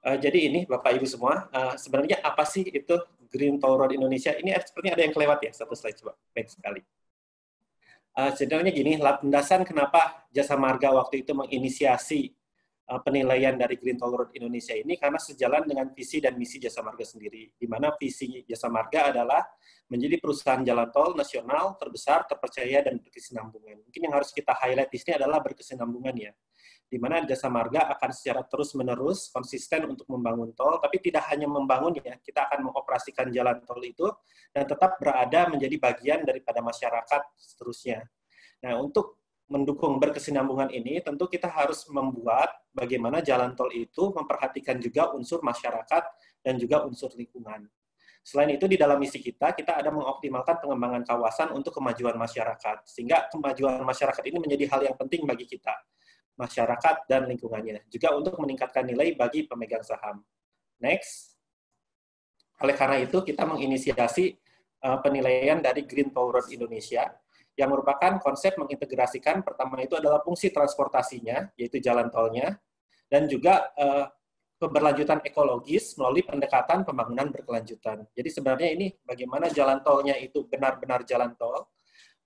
Jadi ini Bapak Ibu semua, sebenarnya apa sih itu Green Toll Road Indonesia? Ini sepertinya ada yang kelewat ya, satu slide coba. Baik sekali. Sebenarnya gini, landasan kenapa Jasa Marga waktu itu menginisiasi penilaian dari Green Toll Road Indonesia ini karena sejalan dengan visi dan misi Jasa Marga sendiri, di mana visi Jasa Marga adalah menjadi perusahaan jalan tol nasional terbesar, terpercaya, dan berkesinambungan. Mungkin yang harus kita highlight di sini adalah berkesinambungan ya, di mana Jasa Marga akan secara terus-menerus konsisten untuk membangun tol, tapi tidak hanya membangun ya, kita akan mengoperasikan jalan tol itu dan tetap berada menjadi bagian daripada masyarakat seterusnya. Nah, untuk mendukung berkesinambungan ini, tentu kita harus membuat bagaimana jalan tol itu memperhatikan juga unsur masyarakat dan juga unsur lingkungan. Selain itu, di dalam misi kita ada mengoptimalkan pengembangan kawasan untuk kemajuan masyarakat, sehingga kemajuan masyarakat ini menjadi hal yang penting bagi kita, masyarakat dan lingkungannya, juga untuk meningkatkan nilai bagi pemegang saham. Next. Oleh karena itu, kita menginisiasi penilaian dari Green Toll Road Indonesia, yang merupakan konsep mengintegrasikan, pertama itu adalah fungsi transportasinya, yaitu jalan tolnya, dan juga keberlanjutan ekologis melalui pendekatan pembangunan berkelanjutan. Jadi sebenarnya ini bagaimana jalan tolnya itu benar-benar jalan tol,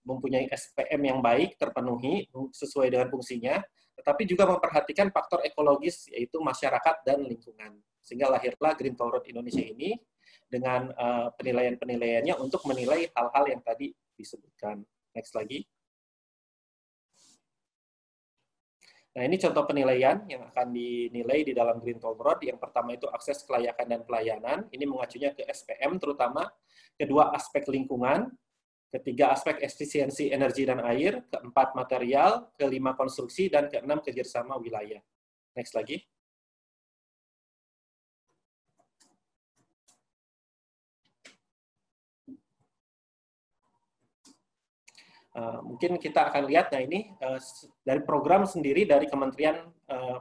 mempunyai SPM yang baik, terpenuhi, sesuai dengan fungsinya, tetapi juga memperhatikan faktor ekologis, yaitu masyarakat dan lingkungan. Sehingga lahirlah Green Toll Road Indonesia ini dengan penilaian-penilaiannya untuk menilai hal-hal yang tadi disebutkan. Next lagi. Nah, ini contoh penilaian yang akan dinilai di dalam Green Toll Road. Yang pertama itu akses kelayakan dan pelayanan. Ini mengacunya ke SPM terutama. Kedua, aspek lingkungan. Ketiga, aspek efisiensi energi dan air. Keempat, material. Kelima, konstruksi. Dan keenam, kerjasama wilayah. Next lagi. Mungkin kita akan lihat, nah ini dari program sendiri dari Kementerian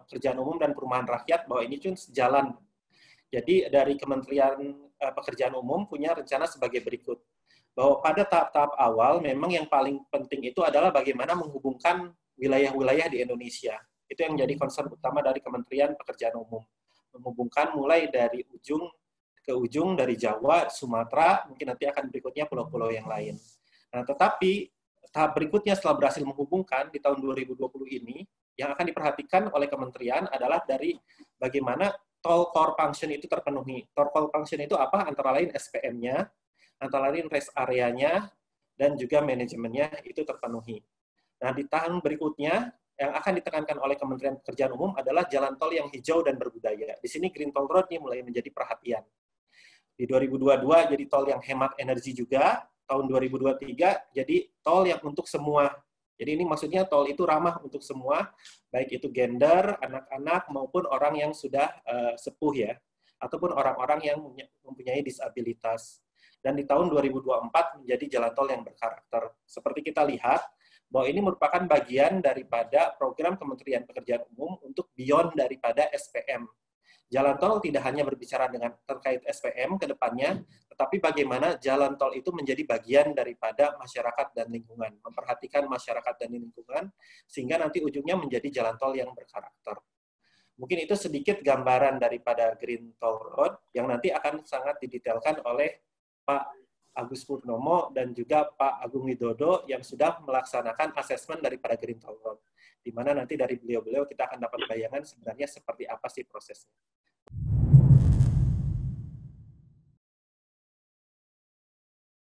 Pekerjaan Umum dan Perumahan Rakyat, bahwa ini cuma sejalan. Jadi dari Kementerian Pekerjaan Umum punya rencana sebagai berikut, bahwa pada tahap-tahap awal memang yang paling penting itu adalah bagaimana menghubungkan wilayah-wilayah di Indonesia. Itu yang jadi concern utama dari Kementerian Pekerjaan Umum. Menghubungkan mulai dari ujung ke ujung, dari Jawa, Sumatera, mungkin nanti akan berikutnya pulau-pulau yang lain. Nah, tetapi tahap berikutnya setelah berhasil menghubungkan di tahun 2020 ini, yang akan diperhatikan oleh kementerian adalah dari bagaimana toll core function itu terpenuhi. Toll core function itu apa? Antara lain SPM-nya, antara lain rest area-nya, dan juga manajemennya itu terpenuhi. Nah, di tahun berikutnya, yang akan ditekankan oleh Kementerian Pekerjaan Umum adalah jalan tol yang hijau dan berbudaya. Di sini Green Toll Road ini mulai menjadi perhatian. Di 2022 jadi tol yang hemat energi juga, tahun 2023 jadi tol yang untuk semua. Jadi ini maksudnya tol itu ramah untuk semua, baik itu gender, anak-anak, maupun orang yang sudah sepuh ya, ataupun orang-orang yang mempunyai disabilitas. Dan di tahun 2024 menjadi jalan tol yang berkarakter. Seperti kita lihat, bahwa ini merupakan bagian daripada program Kementerian Pekerjaan Umum untuk beyond daripada SPM. Jalan tol tidak hanya berbicara dengan terkait SPM ke depannya, tetapi bagaimana jalan tol itu menjadi bagian daripada masyarakat dan lingkungan, memperhatikan masyarakat dan lingkungan, sehingga nanti ujungnya menjadi jalan tol yang berkarakter. Mungkin itu sedikit gambaran daripada Green Toll Road, yang nanti akan sangat didetailkan oleh Pak Agus Purnomo dan juga Pak Agung Widodo yang sudah melaksanakan asesmen daripada Green Toll Road. Di mana nanti dari beliau-beliau kita akan dapat bayangan sebenarnya seperti apa sih prosesnya.